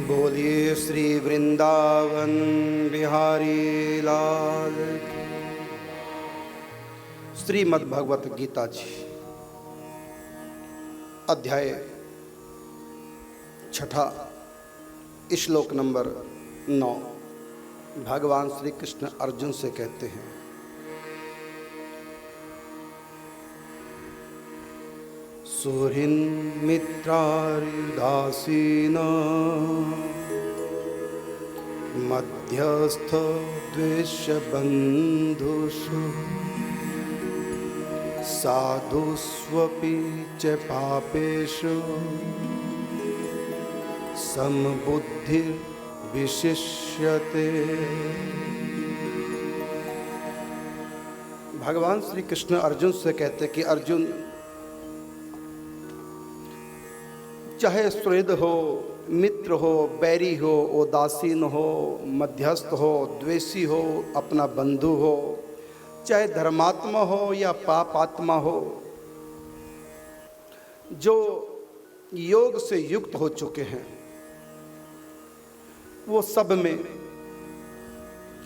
बोलिए श्री वृंदावन बिहारी लाल की। श्रीमद् भगवत गीता जी अध्याय 6 श्लोक नंबर 9। भगवान श्री कृष्ण अर्जुन से कहते हैं, सुहृन् मित्रार्युदासीन मध्यस्थ द्वेष्य बन्धुषु साधुष्वपि च पापेषु समबुद्धिर्विशिष्यते। भगवान श्री कृष्ण अर्जुन से कहते कि अर्जुन, चाहे सुहृद हो, मित्र हो, बैरी हो, उदासीन हो, मध्यस्थ हो, द्वेषी हो, अपना बंधु हो, चाहे धर्मात्मा हो या पापात्मा हो, जो योग से युक्त हो चुके हैं वो सब में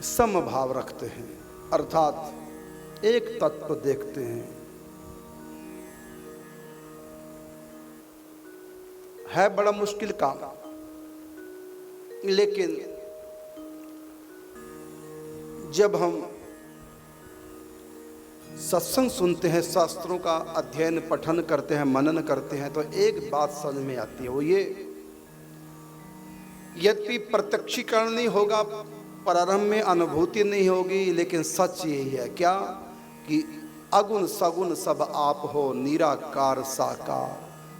समभाव रखते हैं, अर्थात एक तत्व देखते हैं। है बड़ा मुश्किल काम, लेकिन जब हम सत्संग सुनते हैं, शास्त्रों का अध्ययन पठन करते हैं, मनन करते हैं, तो एक बात समझ में आती है, वो ये, यद्यपि प्रत्यक्षीकरण नहीं होगा, प्रारंभ में अनुभूति नहीं होगी, लेकिन सच यही है क्या कि अगुण सगुण सब आप हो, निराकार साकार,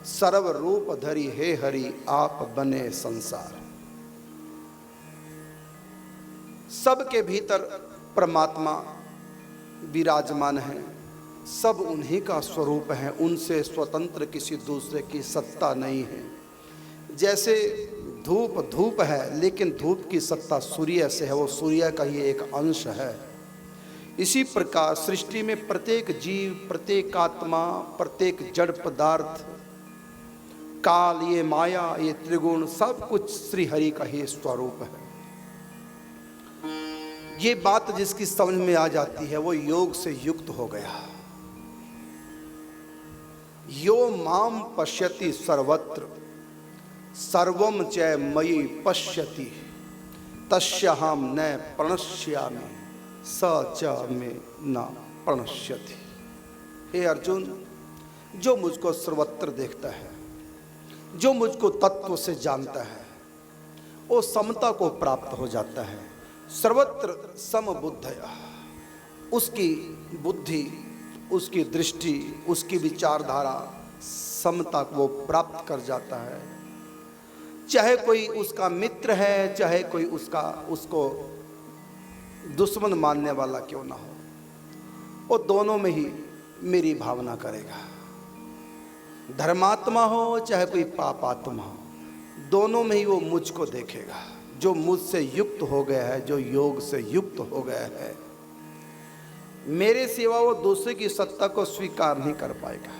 सर्व रूप धरि हे हरि आप बने संसार। सबके भीतर परमात्मा विराजमान है, सब उन्हीं का स्वरूप है, उनसे स्वतंत्र किसी दूसरे की सत्ता नहीं है। जैसे धूप धूप है, लेकिन धूप की सत्ता सूर्य से है, वो सूर्य का ही एक अंश है। इसी प्रकार सृष्टि में प्रत्येक जीव, प्रत्येक आत्मा, प्रत्येक जड़ पदार्थ, काल, ये माया, ये त्रिगुण, सब कुछ श्री हरि का ही स्वरूप है। ये बात जिसकी समझ में आ जाती है वो योग से युक्त हो गया। यो माम पश्यति सर्वत्र सर्वम च मयि पश्यति तस्याहं न प्रणश्यामि स च मे न प्रणश्यति। हे अर्जुन, जो मुझको सर्वत्र देखता है, जो मुझको तत्व से जानता है, वो समता को प्राप्त हो जाता है। सर्वत्र समबुद्धया, उसकी बुद्धि, उसकी दृष्टि, उसकी विचारधारा समता को वो प्राप्त कर जाता है। चाहे कोई उसका मित्र है, चाहे कोई उसको दुश्मन मानने वाला क्यों ना हो, वो दोनों में ही मेरी भावना करेगा। धर्मात्मा हो चाहे कोई पापात्मा हो, दोनों में ही वो मुझको देखेगा। जो मुझसे युक्त हो गया है, जो योग से युक्त हो गया है, मेरे सिवा वो दूसरे की सत्ता को स्वीकार नहीं कर पाएगा,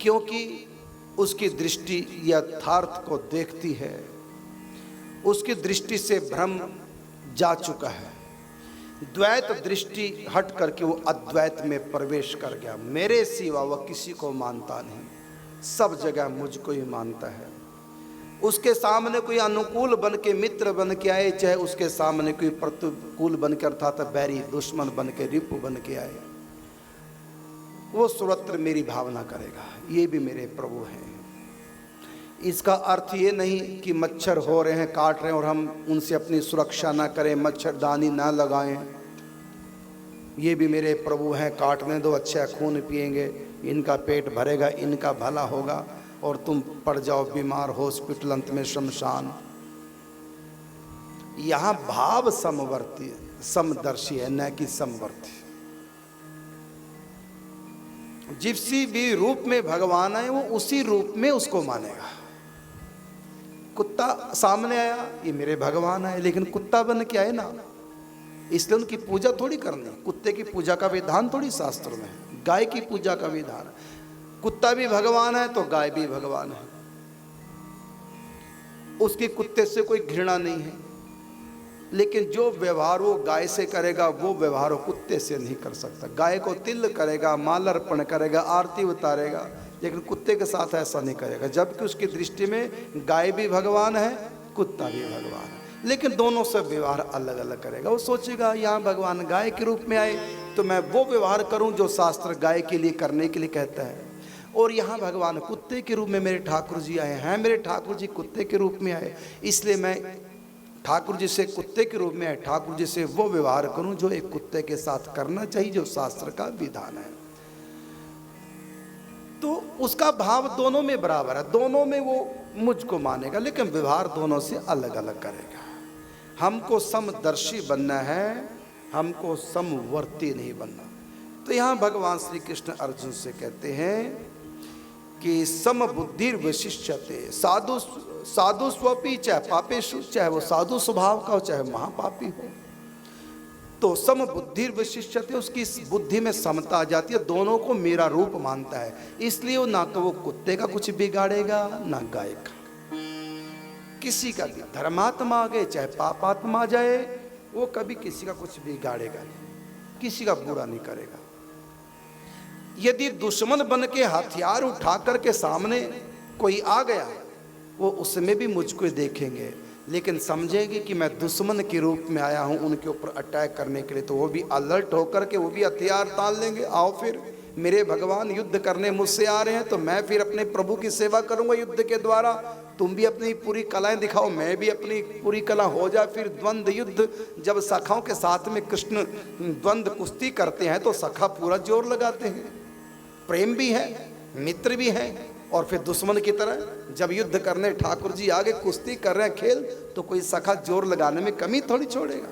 क्योंकि उसकी दृष्टि यथार्थ को देखती है, उसकी दृष्टि से भ्रम जा चुका है। द्वैत दृष्टि हट करके वो अद्वैत में प्रवेश कर गया। मेरे सिवा वह किसी को मानता नहीं, सब जगह मुझको ही मानता है। उसके सामने कोई अनुकूल बन के, मित्र बन के आए, चाहे उसके सामने कोई प्रतिकूल बन के, अर्थात बैरी दुश्मन बन के, रिपु बन के आए, वो सर्वत्र मेरी भावना करेगा। ये भी मेरे प्रभु हैं। इसका अर्थ ये नहीं कि मच्छर हो रहे हैं, काट रहे हैं और हम उनसे अपनी सुरक्षा ना करें, मच्छरदानी ना लगाएं। ये भी मेरे प्रभु हैं, काटने दो, अच्छा खून पिएंगे, इनका पेट भरेगा, इनका भला होगा, और तुम पड़ जाओ बीमार, हॉस्पिटल, अंत में शमशान। यहाँ भाव समवर्ती, समदर्शी है, न कि समवर्ती। जिस भी रूप में भगवान आए वो उसी रूप में उसको मानेगा। कुत्ता सामने आया, ये मेरे भगवान आए, लेकिन कुत्ता बन के आए ना, इसलिए उनकी पूजा थोड़ी करनी। कुत्ते की पूजा का विधान थोड़ी शास्त्र में है, गाय की पूजा का विधान। कुत्ता भी भगवान है तो गाय भी भगवान है। उसकी कुत्ते से कोई घृणा नहीं है, लेकिन जो व्यवहार वो गाय से करेगा वो व्यवहार वो कुत्ते से नहीं कर सकता। गाय को तिल करेगा, माल अर्पण करेगा, आरती उतारेगा, लेकिन कुत्ते के साथ ऐसा नहीं करेगा। जबकि उसकी दृष्टि में गाय भी भगवान है, कुत्ता भी भगवान है, लेकिन दोनों से व्यवहार अलग अलग करेगा। वो सोचेगा यहाँ भगवान गाय के रूप में आए तो मैं वो व्यवहार करूँ जो शास्त्र गाय के लिए करने के लिए कहता है, और यहाँ भगवान कुत्ते के रूप में मेरे ठाकुर जी आए हैं, मेरे ठाकुर जी कुत्ते के रूप में आए, इसलिए मैं ठाकुर जी से कुत्ते के रूप में आए, ठाकुर जी से वो व्यवहार करूं जो एक कुत्ते के साथ करना चाहिए, जो शास्त्र का विधान है। तो उसका भाव दोनों में बराबर है, दोनों में वो मुझको मानेगा, लेकिन व्यवहार दोनों से अलग अलग करेगा। हमको समदर्शी बनना है, हमको समवर्ती नहीं बनना। तो यहाँ भगवान श्री कृष्ण अर्जुन से कहते हैं कि समबुद्धि विशिष्यते, साधु साधु स्वपी, चाहे पापेशु, चाहे वो साधु स्वभाव का हो चाहे महापापी हो, तो समबुद्धि विशिष्यते, उसकी बुद्धि में समता आ जाती है, दोनों को मेरा रूप मानता है, इसलिए वो ना तो वो कुत्ते का कुछ बिगाड़ेगा ना गाय का। किसी का भी धर्मात्मा आ गए चाहे पापात्मा आ जाए, वो कभी किसी का कुछ बिगाड़ेगा नहीं, किसी का बुरा नहीं करेगा। यदि दुश्मन बन के हथियार उठा करके सामने कोई आ गया, वो उसमें भी मुझको देखेंगे, लेकिन समझेंगे कि मैं दुश्मन के रूप में आया हूं उनके ऊपर अटैक करने के लिए, तो वो भी अलर्ट होकर के वो भी हथियार तान लेंगे। आओ फिर मेरे भगवान युद्ध करने मुझसे आ रहे हैं, तो मैं फिर अपने प्रभु की सेवा करूंगा युद्ध के द्वारा, तुम भी अपनी पूरी कलाएं दिखाओ, मैं भी अपनी पूरी कला हो जाए। फिर द्वंद्व युद्ध, जब सखाओं के साथ में कृष्ण द्वंद्व कुश्ती करते हैं तो सखा पूरा जोर लगाते हैं, प्रेम भी है, मित्र भी है, और फिर दुश्मन की तरह जब युद्ध करने ठाकुर जी आगे कुश्ती कर रहे हैं खेल, तो कोई सखा जोर लगाने में कमी थोड़ी छोड़ेगा,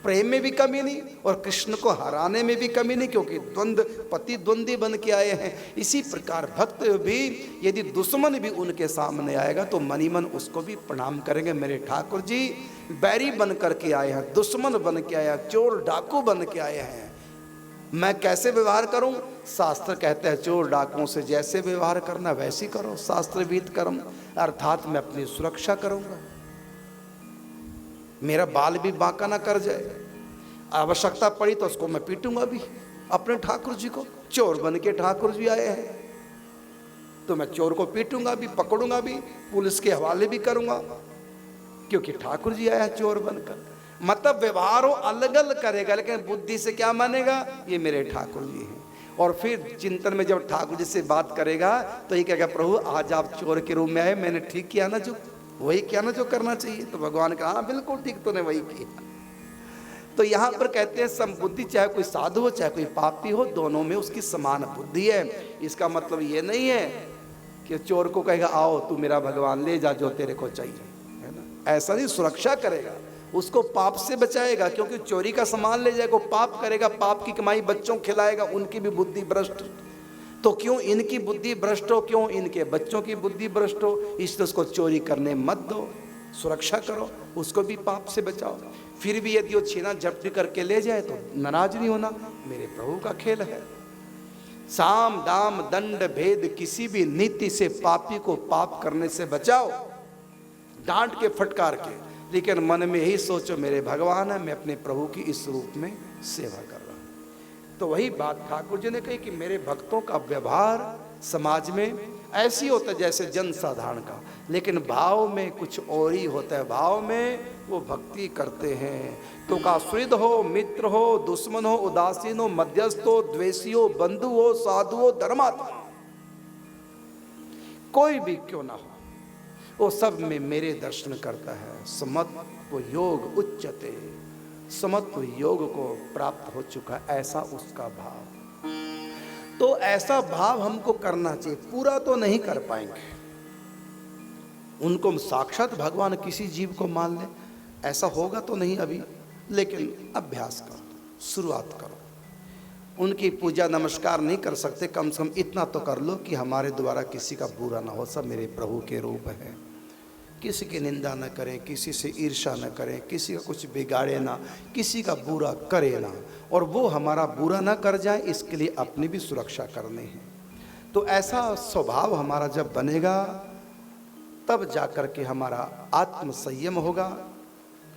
प्रेम में भी कमी नहीं और कृष्ण को हराने में भी कमी नहीं, क्योंकि द्वंद्व पति द्वंद्वी बन के आए हैं। इसी प्रकार भक्त भी यदि दुश्मन भी उनके सामने आएगा तो मनी मन उसको भी प्रणाम करेंगे, मेरे ठाकुर जी बैरी बन करके आए हैं, दुश्मन बन के आए हैं, चोर डाकू बन के आए हैं, मैं कैसे व्यवहार करूं? शास्त्र कहते हैं चोर डाकुओं से जैसे व्यवहार करना वैसे करो, शास्त्र विहित कर्म, अर्थात मैं अपनी सुरक्षा करूंगा, मेरा बाल भी बांका ना कर जाए, आवश्यकता पड़ी तो उसको मैं पीटूंगा भी अपने ठाकुर जी को। चोर बन के ठाकुर जी आए हैं तो मैं चोर को पीटूंगा भी, पकड़ूंगा भी, पुलिस के हवाले भी करूंगा, क्योंकि ठाकुर जी आया है चोर बनकर। मतलब व्यवहार वो अलग अलग करेगा, लेकिन बुद्धि से क्या मानेगा, ये मेरे ठाकुर जी हैं। और फिर चिंतन में जब ठाकुर जी से बात करेगा तो ये कहेगा प्रभु आज आप चोर के रूप में आए, मैंने ठीक किया ना, जो वही किया ना जो करना चाहिए। तो भगवान कहा हाँ बिल्कुल ठीक, तूने वही किया। तो यहाँ पर कहते हैं समबुद्धि, चाहे कोई साधु हो चाहे कोई पापी हो, दोनों में उसकी समान बुद्धि है। इसका मतलब ये नहीं है कि चोर को कहेगा आओ तू मेरा भगवान ले जा जो तेरे को चाहिए, है ना, ऐसा नहीं, सुरक्षा करेगा, उसको पाप से बचाएगा, क्योंकि चोरी का सामान ले जाएगा, पाप करेगा, पाप की कमाई बच्चों खिलाएगा, उनकी भी बुद्धि भ्रष्ट, तो क्यों इनकी बुद्धि भ्रष्ट हो, क्यों इनके बच्चों की बुद्धि भ्रष्ट हो, इसलिए उसको चोरी करने मत दो, सुरक्षा करो, उसको भी पाप से बचाओ। फिर भी यदि वो छीना झपटी करके ले जाए तो नाराज नहीं होना, मेरे प्रभु का खेल है। साम दाम दंड भेद किसी भी नीति से पापी को पाप करने से बचाओ, डांट के फटकार के, लेकिन मन में ही सोचो मेरे भगवान है, मैं अपने प्रभु की इस रूप में सेवा कर रहा हूँ। तो वही बात ठाकुर जी ने कही कि मेरे भक्तों का व्यवहार समाज में ऐसी होता है जैसे जन साधारण का, लेकिन भाव में कुछ और ही होता है, भाव में वो भक्ति करते हैं। तो का सुहृद हो, मित्र हो, दुश्मन हो, उदासीन हो, मध्यस्थ हो, द्वेषी हो, बंधु हो, साधु हो, धर्मात्मा, कोई भी क्यों ना हो, वो सब में मेरे दर्शन करता है। समत्व योग उच्चते, समत्व योग को प्राप्त हो चुका, ऐसा उसका भाव। तो ऐसा भाव हमको करना चाहिए, पूरा तो नहीं कर पाएंगे, उनको साक्षात भगवान किसी जीव को मान ले ऐसा होगा तो नहीं अभी, लेकिन अभ्यास करो, शुरुआत करो। उनकी पूजा नमस्कार नहीं कर सकते, कम से कम इतना तो कर लो कि हमारे द्वारा किसी का बुरा ना हो, सब मेरे प्रभु के रूप हैं, किसी की निंदा न करें, किसी से ईर्ष्या न करें, किसी का कुछ बिगाड़े ना, किसी का बुरा करे ना, और वो हमारा बुरा ना कर जाए, इसके लिए अपनी भी सुरक्षा करनी है। तो ऐसा स्वभाव हमारा जब बनेगा तब जाकर के हमारा आत्म संयम होगा,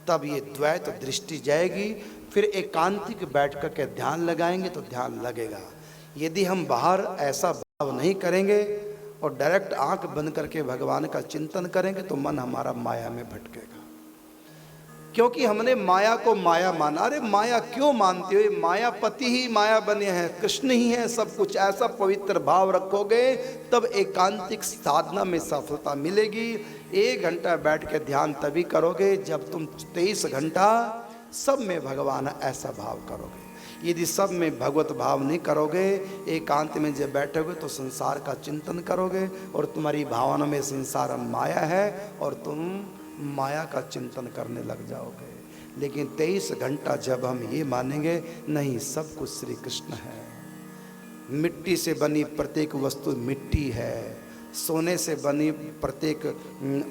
तब ये द्वैत दृष्टि जाएगी। फिर एकांतिक बैठ कर के ध्यान लगाएंगे तो ध्यान लगेगा। यदि हम बाहर ऐसा भाव नहीं करेंगे और डायरेक्ट आंख बंद करके भगवान का चिंतन करेंगे तो मन हमारा माया में भटकेगा, क्योंकि हमने माया को माया माना। अरे माया क्यों मानते हो? मायापति ही माया बने हैं, कृष्ण ही है सब कुछ। ऐसा पवित्र भाव रखोगे तब एकांतिक साधना में सफलता मिलेगी। 1 घंटा बैठ के ध्यान तभी करोगे जब तुम 23 घंटा सब में भगवान ऐसा भाव करोगे। यदि सब में भगवत भाव नहीं करोगे, एकांत में जब बैठोगे तो संसार का चिंतन करोगे और तुम्हारी भावना में संसार माया है और तुम माया का चिंतन करने लग जाओगे। लेकिन 23 घंटा जब हम ये मानेंगे नहीं, सब कुछ श्री कृष्ण है, मिट्टी से बनी प्रत्येक वस्तु मिट्टी है, सोने से बनी प्रत्येक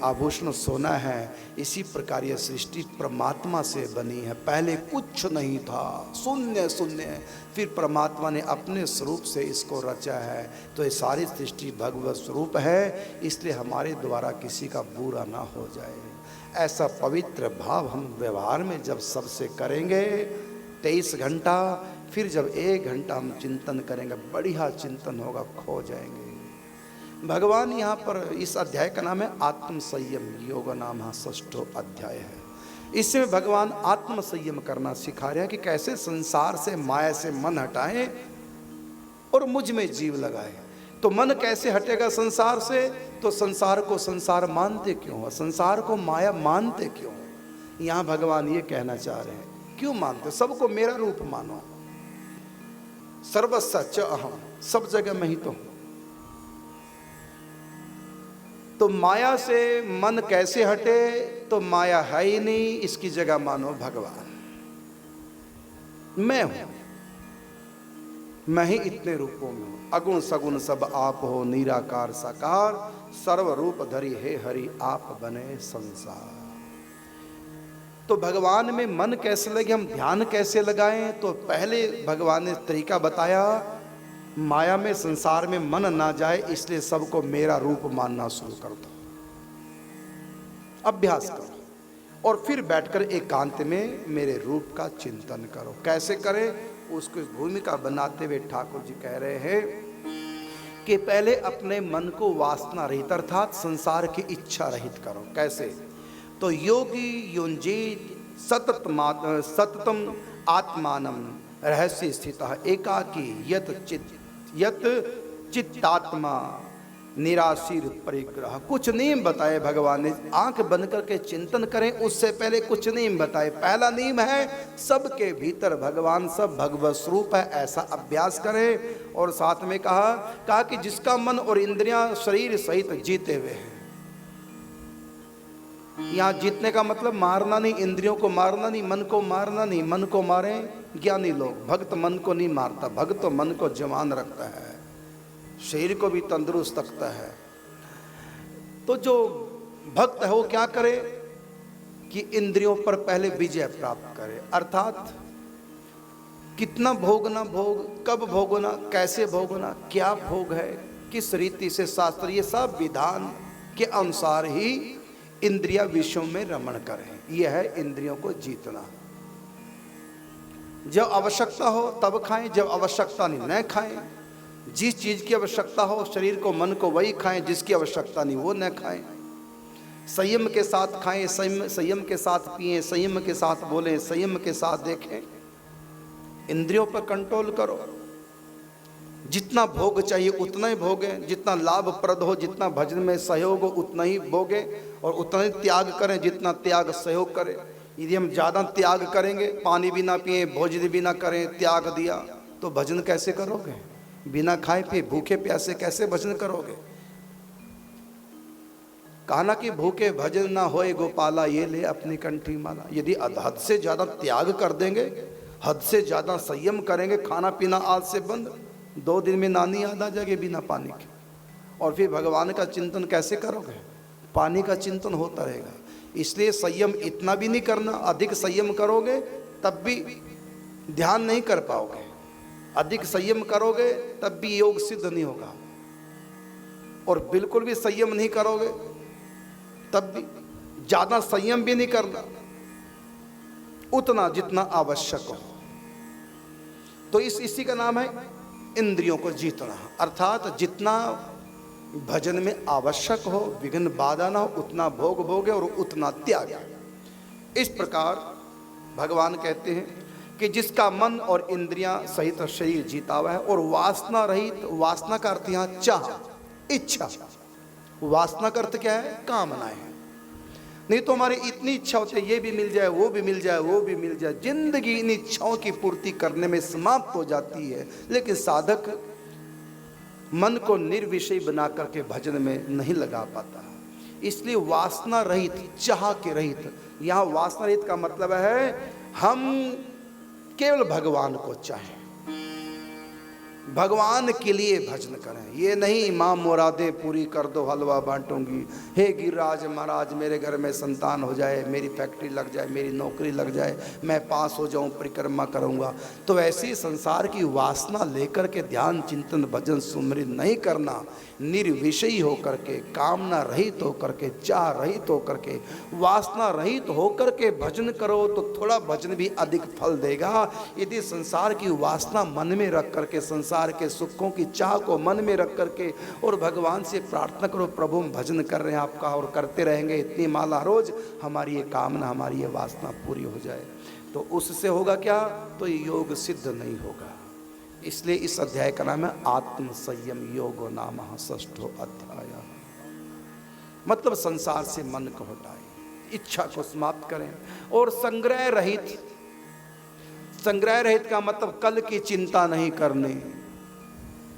आभूषण सोना है, इसी प्रकार यह सृष्टि परमात्मा से बनी है। पहले कुछ नहीं था, शून्य शून्य, फिर परमात्मा ने अपने स्वरूप से इसको रचा है। तो ये सारी सृष्टि भगवत स्वरूप है, इसलिए हमारे द्वारा किसी का बुरा ना हो जाए। ऐसा पवित्र भाव हम व्यवहार में जब सबसे करेंगे 23 घंटा, फिर जब 1 घंटा हम चिंतन करेंगे, बढ़िया चिंतन होगा, खो जाएंगे। भगवान यहाँ पर इस अध्याय का नाम है आत्म संयम योग नाम 6ठो अध्याय है। इसमें भगवान आत्म संयम करना सिखा रहे हैं कि कैसे संसार से माया से मन हटाएं और मुझ में जीव लगाएं। तो मन कैसे हटेगा संसार से? तो संसार को संसार मानते क्यों हो, संसार को माया मानते क्यों हो? यहाँ भगवान ये कहना चाह रहे हैं, क्यों मानते? सबको मेरा रूप मानो, सर्वस्व च अहम, सब जगह मैं ही तो हूं। तो माया से मन कैसे हटे? तो माया है ही नहीं, इसकी जगह मानो भगवान। मैं हूं, मैं ही इतने रूपों में हूं, अगुण सगुण सब आप हो, निराकार साकार, सर्व रूप धरी हे हरि आप बने संसार। तो भगवान में मन कैसे लगे, हम ध्यान कैसे लगाएं? तो पहले भगवान ने तरीका बताया, माया में संसार में मन ना जाए, इसलिए सबको मेरा रूप मानना शुरू कर दो, अभ्यास करो, और फिर बैठकर एकांत में मेरे रूप का चिंतन करो। कैसे करें? उसको भूमिका बनाते हुए ठाकुर जी कह रहे हैं कि पहले अपने मन को वासना रहित अर्थात संसार की इच्छा रहित करो। कैसे? तो योगी युंजीत सततम आत्मानम रहस्य स्थितः एकाकी यत चित्तात्मा निराशीर परिग्रह। कुछ नियम बताए भगवान ने, आंख बंद करके चिंतन करें, उससे पहले कुछ नियम बताए। पहला नियम है सबके भीतर भगवान सब भगवत स्वरूप है, ऐसा अभ्यास करें। और साथ में कहा कि जिसका मन और इंद्रियां शरीर सहित जीते हुए हैं। यहाँ जीतने का मतलब मारना नहीं, इंद्रियों को मारना नहीं, मन को मारना नहीं। मन को मारें ज्ञानी लोग, भक्त मन को नहीं मारता, भक्त तो मन को जवान रखता है, शरीर को भी तंदुरुस्त रखता है। तो जो भक्त है वो क्या करे कि इंद्रियों पर पहले विजय प्राप्त करे, अर्थात कितना भोगना, भोग कब भोगना, कैसे भोगना, क्या भोग है, किस रीति से, शास्त्र ये सब विधान के अनुसार ही इंद्रिया विषयों में रमण करें। यह है इंद्रियों को जीतना। जब आवश्यकता हो तब खाएं, जब आवश्यकता नहीं न खाएं। जिस चीज़ की आवश्यकता हो शरीर को मन को वही खाएं, जिसकी आवश्यकता नहीं वो न खाएं। संयम के साथ खाएं, संयम के साथ पिएं, संयम के साथ बोलें, संयम के साथ देखें। इंद्रियों पर कंट्रोल करो। जितना भोग चाहिए उतना ही भोगें, जितना लाभप्रद हो, जितना भजन में सहयोग हो उतना ही भोगें, और उतना ही त्याग करें जितना त्याग सहयोग करे। यदि हम ज़्यादा त्याग करेंगे, पानी भी ना पिए, भोजन भी ना करें, त्याग दिया, तो भजन कैसे करोगे? बिना खाए पिए भूखे प्यासे कैसे भजन करोगे? कहा ना कि भूखे भजन ना होए गोपाला, ये ले अपनी कंठी माला। यदि हद से ज़्यादा त्याग कर देंगे, हद से ज़्यादा संयम करेंगे, खाना पीना आज से बंद, 2 दिन में नानी याद आ जाएगी बिना पानी के। और फिर भगवान का चिंतन कैसे करोगे? पानी का चिंतन होता रहेगा। इसलिए संयम इतना भी नहीं करना, अधिक संयम करोगे तब भी ध्यान नहीं कर पाओगे, अधिक संयम करोगे तब भी योग सिद्ध नहीं होगा, और बिल्कुल भी संयम नहीं करोगे तब भी ज़्यादा संयम भी नहीं करना, उतना जितना आवश्यक हो। तो इसी का नाम है इंद्रियों को जीतना, अर्थात जितना भजन में आवश्यक हो, विघ्न बाधा ना हो, उतना भोग भोगे और उतना त्याग। इस प्रकार भगवान कहते हैं कि जिसका मन और इंद्रियां सहित शरीर जीता हुआ है और वासना रहित, वासना का अर्थ यहाँ चाह, इच्छा, वासना का अर्थ क्या है? कामनाएं हैं। नहीं तो हमारी इतनी इच्छा होती है, ये भी मिल जाए, वो भी मिल जाए, वो भी मिल जाए, जिंदगी इन इच्छाओं की पूर्ति करने में समाप्त हो जाती है। लेकिन साधक मन को निर्विषय बना करके भजन में नहीं लगा पाता। इसलिए वासना रहित, चाह के रहित, यहाँ वासना रहित का मतलब है हम केवल भगवान को चाहें, भगवान के लिए भजन करें। ये नहीं माँ मुरादे पूरी कर दो, हलवा बांटूंगी, हे गिरिराज महाराज मेरे घर में संतान हो जाए, मेरी फैक्ट्री लग जाए, मेरी नौकरी लग जाए, मैं पास हो जाऊं, परिक्रमा करूंगा। तो ऐसी संसार की वासना लेकर के ध्यान चिंतन भजन सुमृत नहीं करना, निर्विषयी होकर के, कामना रहित होकर के, चाह रहित होकर के, वासना रहित होकर के भजन करो तो थोड़ा भजन भी अधिक फल देगा। यदि संसार की वासना मन में रख करके, संसार के सुखों की चाह को मन में रख करके और भगवान से प्रार्थना करो, प्रभु हम भजन कर रहे हैं आपका और करते रहेंगे इतनी माला रोज, हमारी ये कामना, हमारी ये वासना पूरी हो जाए, तो उससे होगा क्या? तो ये योग सिद्ध नहीं होगा। इसलिए इस अध्याय का नाम है आत्म संयम योगो नामः षष्ठो अध्याय। मतलब संसार से मन को हटाए, इच्छा को समाप्त करें और संग्रह रहित। संग्रह रहित का मतलब कल की चिंता नहीं करनी।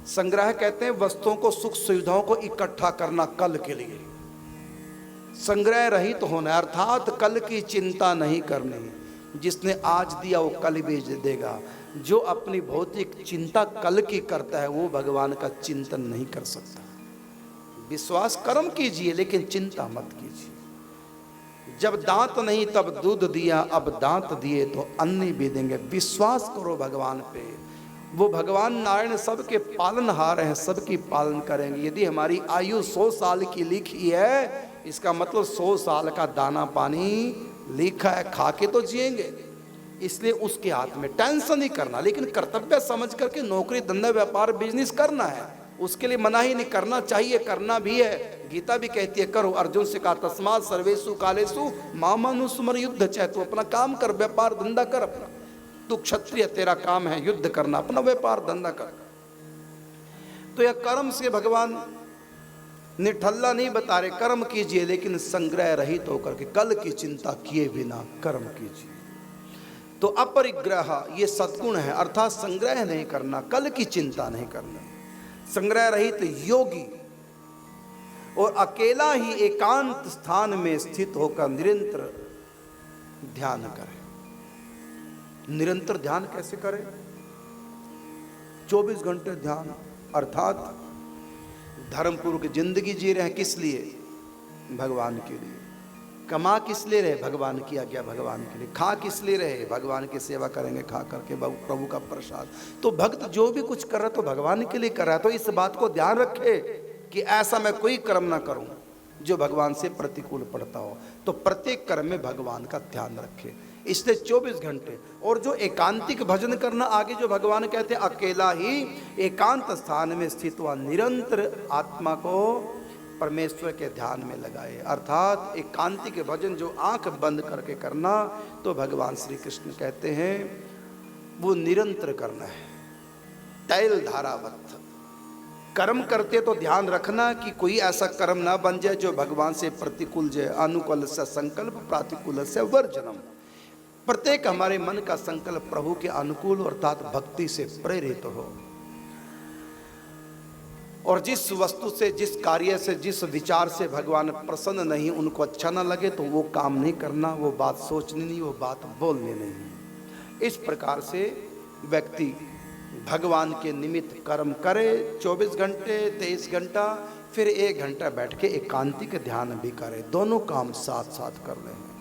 संग्रह कहते हैं वस्तुओं को, सुख सुविधाओं को इकट्ठा करना कल के लिए। संग्रह रहित होना अर्थात कल की चिंता नहीं करनी। जिसने आज दिया वो कल भी देगा। जो अपनी भौतिक चिंता कल की करता है वो भगवान का चिंतन नहीं कर सकता। विश्वास कर्म कीजिए लेकिन चिंता मत कीजिए। जब दांत नहीं तब दूध दिया, अब दांत दिए तो अन्न भी देंगे। विश्वास करो भगवान पे। वो भगवान नारायण सबके पालनहार हैं, सबकी पालन करेंगे। यदि हमारी आयु 100 साल की लिखी है, इसका मतलब 100 साल का दाना पानी लिखा है, खा के तो जिएंगे। इसलिए उसके हाथ में टेंशन नहीं करना, लेकिन कर्तव्य समझ करके नौकरी धंधा व्यापार बिजनेस करना है। उसके लिए मना ही नहीं, करना चाहिए, करना भी है। गीता भी कहती है करो। अर्जुन से कहा तस्मात् सर्वेषु कालेषु मामानुस्मर युद्ध चाहे, तो अपना काम कर, व्यापार धंधा कर अपना। तू क्षत्रिय, तेरा काम है युद्ध करना, अपना व्यापार धंधा कर। तो यह कर्म से भगवान निठल्ला नहीं बता रहे, कर्म कीजिए लेकिन संग्रह रहित होकर के, कल की चिंता किए बिना कर्म कीजिए। तो अपरिग्रह ये सद्गुण है, अर्थात संग्रह नहीं करना, कल की चिंता नहीं करना। संग्रह रहित योगी और अकेला ही एकांत स्थान में स्थित होकर निरंतर ध्यान करे। निरंतर ध्यान कैसे करें? 24 घंटे ध्यान, अर्थात धर्मपूर्वक जिंदगी जी रहे हैं। किस लिए? भगवान के लिए। कमा किस लिए रहे? भगवान की आज्ञा, भगवान के लिए। खा किस लिए रहे? भगवान की सेवा करेंगे खा करके, प्रभु का प्रसाद। तो भक्त जो भी कुछ कर रहा है तो भगवान के लिए कर रहा है। तो इस बात को ध्यान रखे कि ऐसा मैं कोई कर्म ना करूं जो भगवान से प्रतिकूल पड़ता हो। तो प्रत्येक कर्म में भगवान का ध्यान रखे। इसलिए 24 घंटे। और जो एकांतिक भजन करना, आगे जो भगवान कहते हैं अकेला ही एकांत स्थान में स्थित हुआ निरंतर आत्मा को परमेश्वर के ध्यान में लगाए। अर्थात एकांतिक भजन जो आंख बंद करके करना, तो भगवान श्री कृष्ण कहते हैं वो निरंतर करना है, तैल धारावत। कर्म करते तो ध्यान रखना कि कोई ऐसा कर्म ना बन जाए जो भगवान से प्रतिकूल जाए। अनुकूल से संकल्प, प्रतिकूल से वर्जनम। प्रत्येक हमारे मन का संकल्प प्रभु के अनुकूल अर्थात भक्ति से प्रेरित हो। और जिस वस्तु से, जिस कार्य से, जिस विचार से भगवान प्रसन्न नहीं, उनको अच्छा ना लगे, तो वो काम नहीं करना, वो बात सोचनी नहीं, वो बात बोलनी नहीं। इस प्रकार से व्यक्ति भगवान के निमित्त कर्म करे। 24 घंटे, 23 घंटा, फिर 1 घंटा बैठ के एकांतिक ध्यान भी करे। दोनों काम साथ साथ कर रहे हैं।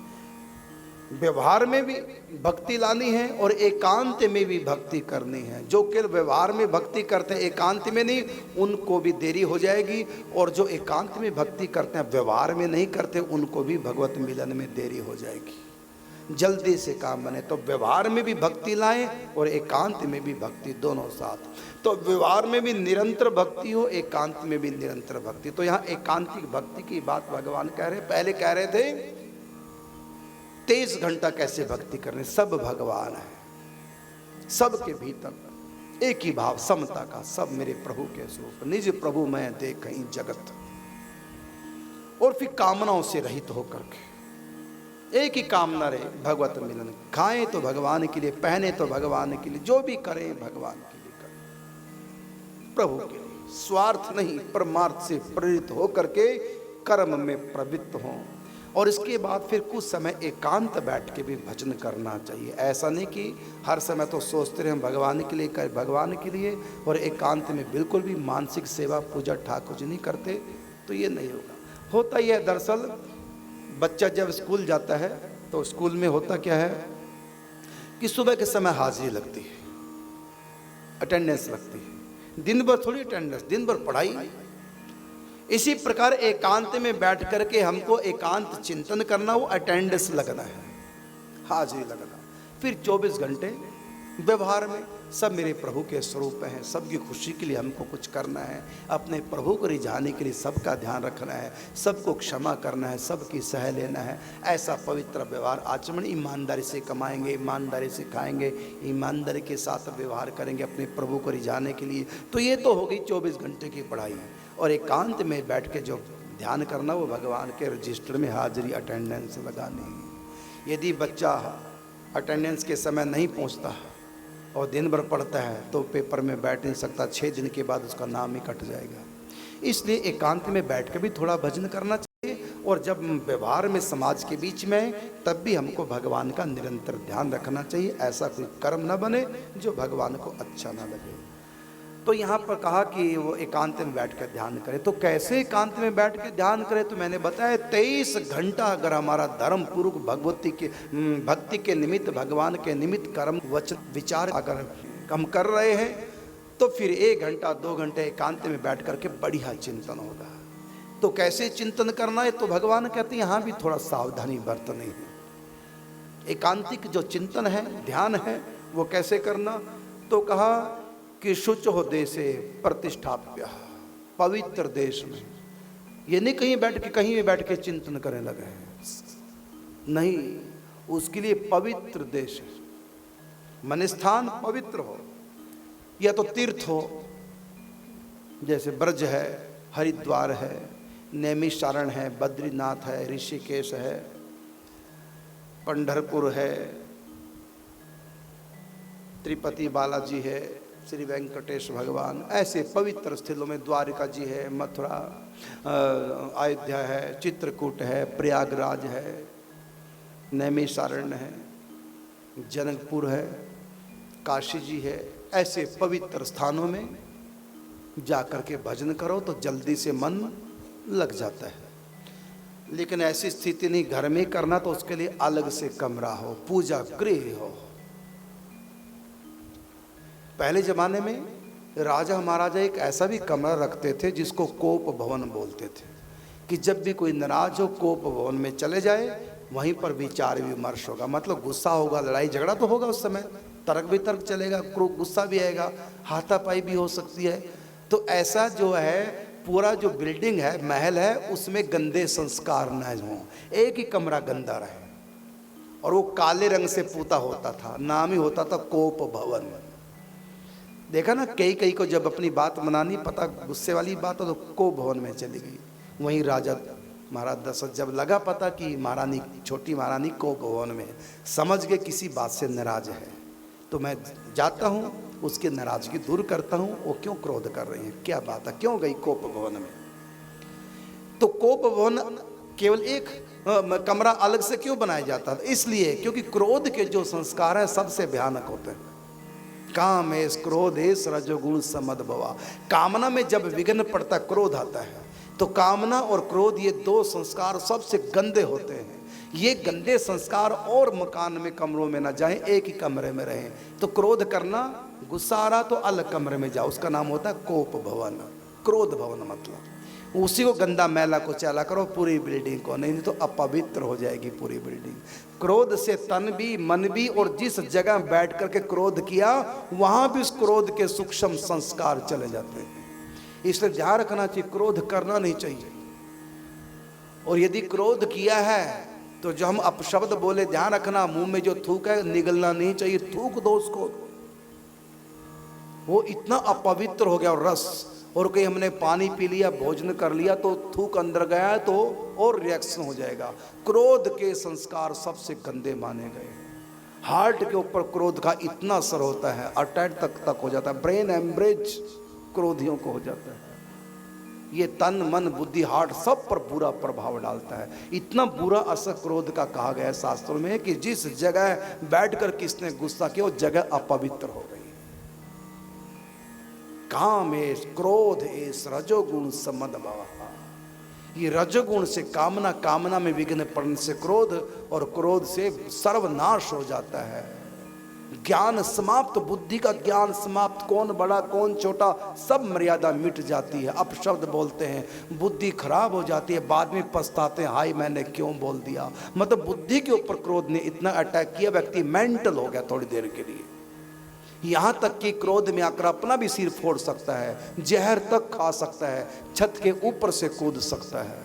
व्यवहार में भी भक्ति लानी है और एकांत में भी भक्ति करनी है। जो केवल व्यवहार में भक्ति करते हैं एकांत में नहीं, उनको भी देरी हो जाएगी, और जो एकांत में भक्ति करते हैं व्यवहार में नहीं करते, उनको भी भगवत मिलन में देरी हो जाएगी। जल्दी से काम बने तो व्यवहार में भी भक्ति लाएं और एकांत में भी भक्ति, दोनों साथ। तो व्यवहार में भी निरंतर भक्ति हो, एकांत में भी निरंतर भक्ति। तो यहाँ एकांतिक भक्ति की बात भगवान कह रहे। पहले कह रहे थे 23 घंटा कैसे भक्ति करने, सब भगवान है, सबके भीतर एक ही भाव समता का, सब मेरे प्रभु के स्वरूप, निज प्रभु मैं देखहीं जगत। और फिर कामनाओं से रहित होकर के एक ही कामना रहे, भगवत मिलन। खाएं तो भगवान के लिए, पहने तो भगवान के लिए, जो भी करें भगवान के लिए करें, प्रभु के लिए, स्वार्थ नहीं परमार्थ से प्रेरित होकर के कर्म में प्रवृत्त हों। और इसके बाद फिर कुछ समय एकांत बैठ के भी भजन करना चाहिए। ऐसा नहीं कि हर समय तो सोचते रहे हम भगवान के लिए कर, भगवान के लिए, और एकांत में बिल्कुल भी मानसिक सेवा पूजा ठाकुर जी नहीं करते, तो ये नहीं होगा। होता ही है दरअसल, बच्चा जब स्कूल जाता है तो स्कूल में होता क्या है कि सुबह के समय हाजिरी लगती है, अटेंडेंस लगती है, दिन भर थोड़ी अटेंडेंस, दिन भर पढ़ाई। इसी प्रकार एकांत में बैठ करके हमको एकांत चिंतन करना, वो अटेंडेंस लगना है, हाजिरी लगना। फिर 24 घंटे व्यवहार में सब मेरे प्रभु के स्वरूप हैं, सबकी खुशी के लिए हमको कुछ करना है, अपने प्रभु को रिझाने के लिए सबका ध्यान रखना है, सबको क्षमा करना है, सबकी सह लेना है। ऐसा पवित्र व्यवहार आचरण, ईमानदारी से कमाएंगे, ईमानदारी से खाएंगे, ईमानदारी के साथ व्यवहार करेंगे अपने प्रभु को रिझाने के लिए। तो ये तो हो गई 24 घंटे की पढ़ाई। और एकांत में बैठ के जो ध्यान करना, वो भगवान के रजिस्टर में हाजिरी अटेंडेंस लगानी। यदि बच्चा अटेंडेंस के समय नहीं पहुंचता और दिन भर पढ़ता है तो पेपर में बैठ नहीं सकता, 6 दिन के बाद उसका नाम ही कट जाएगा। इसलिए एकांत में बैठ के भी थोड़ा भजन करना चाहिए। और जब व्यवहार में समाज के बीच में, तब भी हमको भगवान का निरंतर ध्यान रखना चाहिए। ऐसा कोई कर्म न बने जो भगवान को अच्छा ना लगे। तो यहाँ पर कहा कि वो एकांत में बैठ कर ध्यान करे। तो कैसे एकांत में बैठ के ध्यान करे, तो मैंने बताया 23 घंटा अगर हमारा धर्म पूर्वक भक्ति के निमित्त, भगवान के निमित्त कर्म वचन विचार अगर हम कर रहे हैं, तो फिर 1 घंटा 2 घंटे एकांत में बैठ करके बढ़िया चिंतन होगा। तो कैसे चिंतन करना है, तो भगवान कहते हैं यहाँ भी थोड़ा सावधानी बरतनी है। एकांतिक जो चिंतन है, ध्यान है, वो कैसे करना, तो कहा कि शुच हो देशे प्रतिष्ठाप्य, पवित्र देश में। ये नहीं कहीं बैठ के, कहीं भी बैठ के चिंतन करने लगे हैं, नहीं, उसके लिए पवित्र देश है। मन स्थान पवित्र हो, या तो तीर्थ हो, जैसे ब्रज है, हरिद्वार है, नैमिषारण्य है, बद्रीनाथ है, ऋषिकेश है, पंढरपुर है, तिरुपति बालाजी है, श्री वेंकटेश भगवान, ऐसे पवित्र स्थलों में द्वारिका जी है, मथुरा, अयोध्या है, चित्रकूट है, प्रयागराज है, नैमिषारण्य है, जनकपुर है, काशी जी है। ऐसे पवित्र स्थानों में जाकर के भजन करो तो जल्दी से मन लग जाता है। लेकिन ऐसी स्थिति नहीं, घर में करना, तो उसके लिए अलग से कमरा हो, पूजा गृह हो। पहले ज़माने में राजा महाराजा एक ऐसा भी कमरा रखते थे जिसको कोप भवन बोलते थे, कि जब भी कोई नाराज हो कोप भवन में चले जाए, वहीं पर विचार विमर्श होगा। मतलब गुस्सा होगा, लड़ाई झगड़ा तो होगा, उस समय तर्क वितर्क चलेगा, गुस्सा भी आएगा, हाथापाई भी हो सकती है। तो ऐसा जो है पूरा जो बिल्डिंग है, महल है, उसमें गंदे संस्कार न हों, एक ही कमरा गंदा रहे। और वो काले रंग से पूता होता था, नाम ही होता था कोप भवन। देखा ना, कई को जब अपनी बात मनानी, पता गुस्से वाली बात हो, तो कोप भवन में चली गई। वहीं राजा महाराज दशरथ जब लगा पता कि महारानी, छोटी महारानी कोप भवन में, समझ गए किसी बात से नाराज है, तो मैं जाता हूँ, उसकी नाराजगी दूर करता हूँ। वो क्यों क्रोध कर रही है, क्या बात है, क्यों गई कोप भवन में। तो कोप भवन केवल एक कमरा अलग से क्यों बनाया जाता था, इसलिए क्योंकि क्रोध के जो संस्कार हैं सबसे भयानक होते हैं। काम है, क्रोध है, रजोगुण समदभवा। कामना में जब विघ्न पड़ता, क्रोध आता है, तो कामना और क्रोध ये 2 संस्कार सबसे गंदे होते हैं। ये गंदे संस्कार और मकान में कमरों में ना जाएं, एक ही कमरे में रहें। तो क्रोध करना, गुस्सा आ रहा तो अलग कमरे में जाओ, उसका नाम होता है कोप भवन। क्रोध भवन मतलब उसी को गंदा मैला को चला करो, पूरी बिल्डिंग को नहीं तो अपवित्र हो जाएगी पूरी बिल्डिंग। क्रोध से तन भी मन भी, और जिस जगह बैठ करके क्रोध किया वहां भी उस क्रोध के सूक्ष्म संस्कार चले जाते हैं। इसलिए ध्यान रखना चाहिए, क्रोध करना नहीं चाहिए। और यदि क्रोध किया है तो जो हम अपशब्द बोले, ध्यान रखना मुंह में जो थूक है निगलना नहीं चाहिए, थूक दो उसको, वो इतना अपवित्र हो गया। और रस, और कहीं हमने पानी पी लिया, भोजन कर लिया तो थूक अंदर गया तो और रिएक्शन हो जाएगा। क्रोध के संस्कार सबसे गंदे माने गए। हार्ट के ऊपर क्रोध का इतना असर होता है, अटैक तक हो जाता है, ब्रेन एम्ब्रेज क्रोधियों को हो जाता है। ये तन मन बुद्धि हार्ट सब पर बुरा प्रभाव डालता है। इतना बुरा असर क्रोध का कहा गया है शास्त्रों में कि जिस जगह बैठकर किसने गुस्सा किया वो जगह अपवित्र हो गई। काम एस क्रोध एस रजोगुण समद भाव, ये रजोगुण से कामना, कामना में विघ्न पड़ने से क्रोध, और क्रोध से सर्वनाश हो जाता है। ज्ञान समाप्त, बुद्धि का ज्ञान समाप्त, कौन बड़ा कौन छोटा सब मर्यादा मिट जाती है। अपशब्द बोलते हैं, बुद्धि खराब हो जाती है, बाद में पछताते हैं हाय मैंने क्यों बोल दिया। मतलब बुद्धि के ऊपर क्रोध ने इतना अटैक किया, व्यक्ति मेंटल हो गया थोड़ी देर के लिए। यहाँ तक कि क्रोध में आकर अपना भी सिर फोड़ सकता है, जहर तक खा सकता है, छत के ऊपर से कूद सकता है,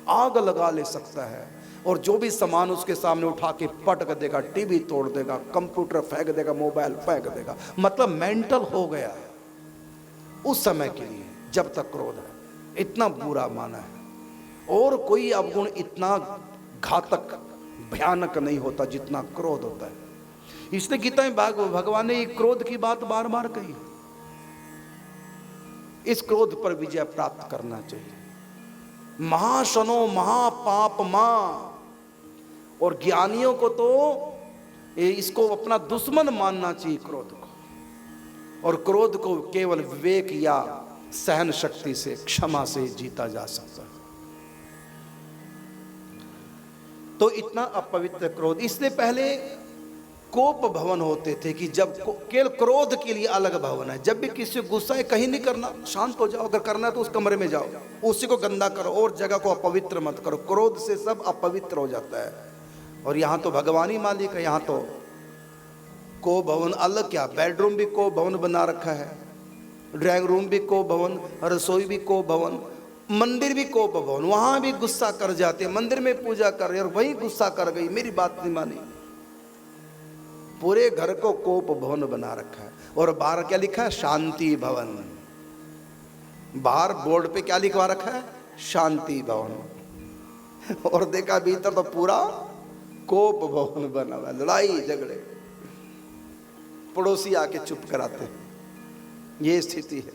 आग लगा ले सकता है, और जो भी सामान उसके सामने उठा के पटक देगा, टीवी तोड़ देगा, कंप्यूटर फेंक देगा, मोबाइल फेंक देगा। मतलब मेंटल हो गया उस समय के लिए जब तक क्रोध है, इतना बुरा माना है। और कोई अवगुण इतना घातक भयानक नहीं होता जितना क्रोध होता है। इसलिए गीता में भगवान ने क्रोध की बात बार बार कही। इस क्रोध पर विजय प्राप्त करना चाहिए। महाशनो महापाप मां, और ज्ञानियों को तो इसको अपना दुश्मन मानना चाहिए क्रोध को। और क्रोध को केवल विवेक या सहन शक्ति से, क्षमा से जीता जा सकता है। तो इतना अपवित्र क्रोध। इससे पहले कोप भवन होते थे कि जब केवल क्रोध के लिए अलग भवन है। जब भी किसी गुस्सा है कहीं नहीं करना, शांत हो जाओ, अगर करना है तो उस कमरे में जाओ, उसी को गंदा करो और जगह को अपवित्र मत करो। क्रोध से सब अपवित्र हो जाता है। और यहाँ तो भगवान ही मालिक है। यहाँ तो को भवन अलग, क्या बेडरूम भी को भवन बना रखा है, ड्राइंग रूम भी को भवन, रसोई भी को भवन, मंदिर भी को भवन। वहां भी गुस्सा कर जाते हैं, मंदिर में पूजा कर रहे और वही गुस्सा कर गई, मेरी बात नहीं मानी। पूरे घर को कोप भवन बना रखा है। और बाहर क्या लिखा है? शांति भवन। बाहर बोर्ड पे क्या लिखवा रखा है? शांति भवन। और देखा भीतर तो पूरा कोप भवन बना हुआ, लड़ाई झगड़े, पड़ोसी आके चुप कराते हैं। ये स्थिति है।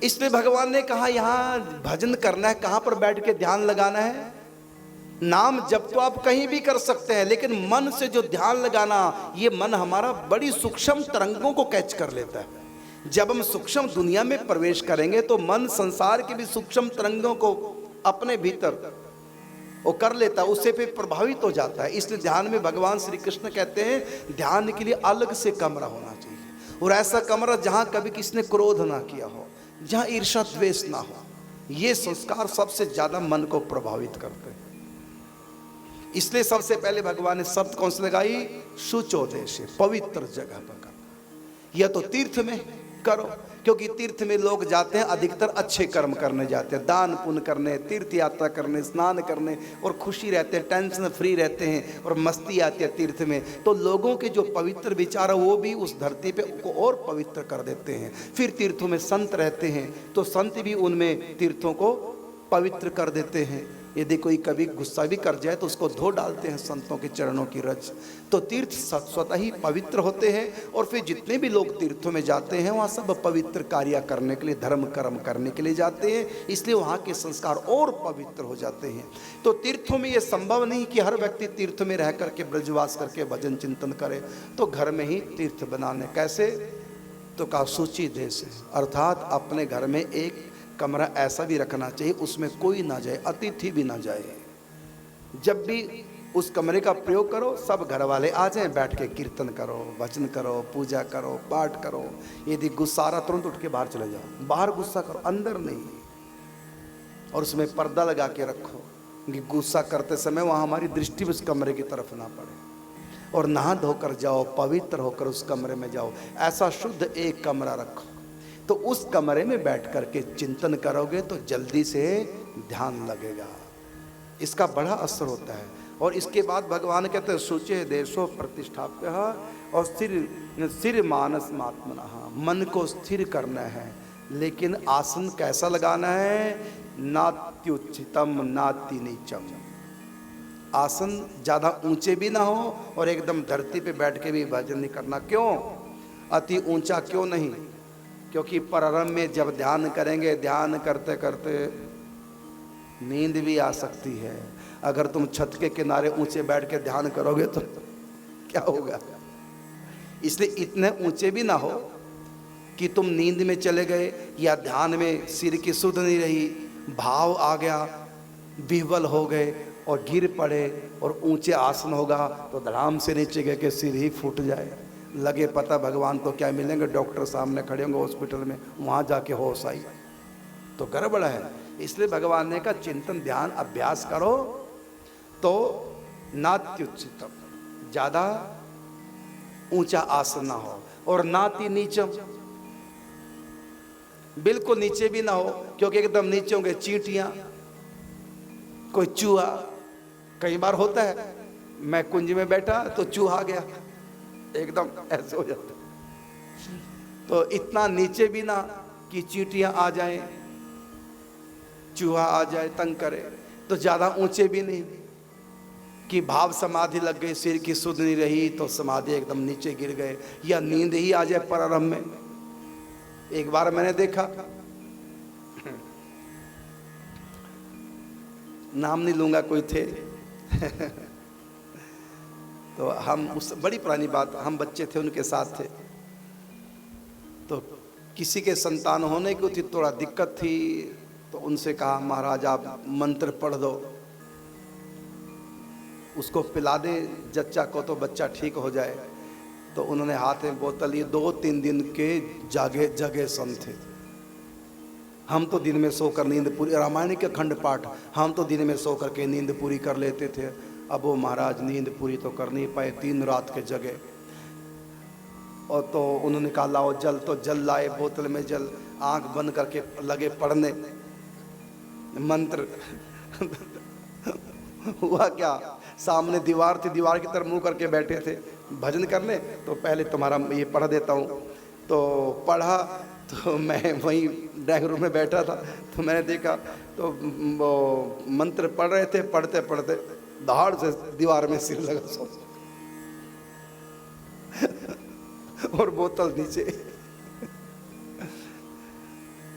इसलिए भगवान ने कहा यहां भजन करना है, कहां पर बैठ के ध्यान लगाना है? नाम जब तो आप कहीं भी कर सकते हैं, लेकिन मन से जो ध्यान लगाना, ये मन हमारा बड़ी सूक्ष्म तरंगों को कैच कर लेता है। जब हम सूक्ष्म दुनिया में प्रवेश करेंगे तो मन संसार की भी सूक्ष्म तरंगों को अपने भीतर वो कर लेता है, उससे फिर प्रभावित हो जाता है। इसलिए ध्यान में भगवान श्री कृष्ण कहते हैं ध्यान के लिए अलग से कमरा होना चाहिए, और ऐसा कमरा जहां कभी किसी ने क्रोध ना किया हो, जहां ईर्ष्या द्वेष ना हो। ये संस्कार सबसे ज्यादा मन को प्रभावित करते हैं। इसलिए सबसे पहले भगवान ने शब्द कौन सी लगाई? शुचोदेश, पवित्र जगह पर करना। या तो तीर्थ में करो, क्योंकि तीर्थ में लोग जाते हैं अधिकतर अच्छे कर्म करने जाते हैं, दान पुण्य करने, तीर्थ यात्रा करने, स्नान करने, और खुशी रहते हैं, टेंशन फ्री रहते हैं, और मस्ती आती है तीर्थ में। तो लोगों के जो पवित्र विचार है वो भी उस धरती पे उनको और पवित्र कर देते हैं। फिर तीर्थों में संत रहते हैं तो संत भी उनमें तीर्थों को पवित्र कर देते हैं। यदि कोई कभी गुस्सा भी कर जाए तो उसको धो डालते हैं संतों के चरणों की रज। तो तीर्थ स्वतः ही पवित्र होते हैं। और फिर जितने भी लोग तीर्थों में जाते हैं वहाँ सब पवित्र कार्य करने के लिए, धर्म कर्म करने के लिए जाते हैं, इसलिए वहाँ के संस्कार और पवित्र हो जाते हैं। तो तीर्थों में ये संभव नहीं कि हर व्यक्ति तीर्थ में रह करके ब्रजवास करके भजन चिंतन करे, तो घर में ही तीर्थ बनाने। कैसे? तो का सूची दे से, अर्थात अपने घर में एक कमरा ऐसा भी रखना चाहिए उसमें कोई ना जाए, अतिथि भी ना जाए। जब भी उस कमरे का प्रयोग करो, सब घर वाले आ जाएं, बैठ के कीर्तन करो, भजन करो, पूजा करो, पाठ करो। यदि गुस्सा आ रहा तुरंत उठ के बाहर चले जाओ, बाहर गुस्सा करो, अंदर नहीं। और उसमें पर्दा लगा के रखो कि गुस्सा करते समय वहाँ हमारी दृष्टि उस कमरे की तरफ ना पड़े। और नहा धोकर जाओ, पवित्र होकर उस कमरे में जाओ। ऐसा शुद्ध एक कमरा रखो, तो उस कमरे में बैठ करके चिंतन करोगे तो जल्दी से ध्यान लगेगा। इसका बड़ा असर होता है। और इसके बाद भगवान कहते हैं शुचे देशो प्रतिष्ठाप्य, और स्थिर मानस मात्मनः, मन को स्थिर करना है। लेकिन आसन कैसा लगाना है? नात्युच्चितम नाति नीचम। आसन ज़्यादा ऊंचे भी ना हो और एकदम धरती पे बैठ के भी भजन नहीं करना। क्यों? अति ऊंचा क्यों नहीं? क्योंकि प्रारंभ में जब ध्यान करेंगे, ध्यान करते करते नींद भी आ सकती है। अगर तुम छत के किनारे ऊंचे बैठ के ध्यान करोगे तो क्या होगा? इसलिए इतने ऊंचे भी ना हो कि तुम नींद में चले गए, या ध्यान में सिर की सुध नहीं रही, भाव आ गया, विह्वल हो गए और गिर पड़े। और ऊंचे आसन होगा तो धड़ाम से नीचे गए कि सिर ही फूट जाए, लगे पता भगवान तो क्या मिलेंगे, डॉक्टर सामने खड़े होंगे हॉस्पिटल में, वहाँ जाके होश आई, तो गड़बड़ है। इसलिए भगवान ने कहा चिंतन ध्यान अभ्यास करो तो नात्युच्चितम, ज़्यादा ऊंचा आसन ना हो, और नाति नीचम, बिल्कुल नीचे भी ना हो, क्योंकि एकदम नीचे होंगे चींटियां, कोई चूहा। कई बार होता है, मैं कुंज में बैठा तो चूहा गया, एकदम ऐसे हो जाता है। तो इतना नीचे भी ना कि चींटियां आ जाएं, चूहा आ जाए तंग करे, तो ज़्यादा ऊंचे भी नहीं कि भाव समाधि लग गई, सिर की सुध नहीं रही तो समाधि एकदम नीचे गिर गए, या नींद ही आ जाए प्रारंभ में। एक बार मैंने देखा, नाम नहीं लूंगा, कोई थे तो हम उस बड़ी पुरानी बात, हम बच्चे थे उनके साथ थे, तो किसी के संतान होने की थी, थोड़ा दिक्कत थी, तो उनसे कहा महाराज आप मंत्र पढ़ दो, उसको पिला दे जच्चा को तो बच्चा ठीक हो जाए। तो उन्होंने हाथ में बोतल लिए, 2-3 दिन के जागे जगे सन थे। हम तो दिन में सोकर नींद पूरी, रामायण के खंड पाठ हम तो दिन में सो करके नींद पूरी कर लेते थे। अब वो महाराज नींद पूरी तो कर नहीं पाए, 3 रात के जगे। और तो उन्होंने कहा लाओ जल, तो जल लाए, बोतल में जल, आंख बंद करके लगे पढ़ने मंत्र हुआ क्या, सामने दीवार थी, दीवार की तरफ मुंह करके बैठे थे, भजन करने, तो पहले तुम्हारा ये पढ़ देता हूँ। तो पढ़ा, तो मैं वहीं ड्राइंग रूम में बैठा था, तो मैंने देखा तो वो मंत्र पढ़ रहे थे, पढ़ते पढ़ते धाड़ से दीवार में सिर लगा सो और बोतल नीचे।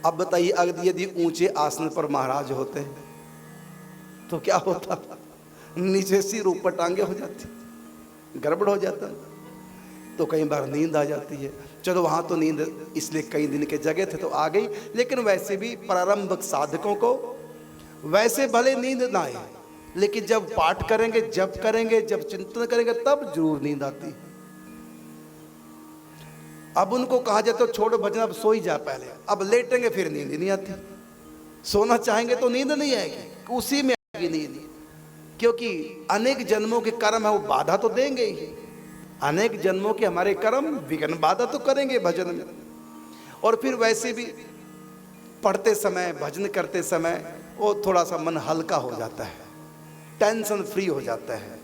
अब बताइए, अगर यदि ऊंचे आसन पर महाराज होते तो क्या होता? नीचे सिर ऊपर टांगे हो जाती, गड़बड़ हो जाता। तो कई बार नींद आ जाती है। चलो वहाँ तो नींद इसलिए कई दिन के जगह थे तो आ गई, लेकिन वैसे भी प्रारंभिक साधकों को वैसे भले नींद ना आए, लेकिन जब पाठ करेंगे, जब करेंगे, जब चिंतन करेंगे, तब जरूर नींद आती। अब उनको कहा जाए तो छोड़ो भजन, अब सो ही जा पहले, अब लेटेंगे फिर नींद नहीं आती। सोना चाहेंगे तो नींद नहीं आएगी, उसी में आएगी नींद, क्योंकि अनेक जन्मों के कर्म है वो बाधा तो देंगे ही। अनेक जन्मों के हमारे कर्म विघ्न बाधा तो करेंगे भजन में। और फिर वैसे भी पढ़ते समय, भजन करते समय वो थोड़ा सा मन हल्का हो जाता है, टेंशन फ्री हो जाता है।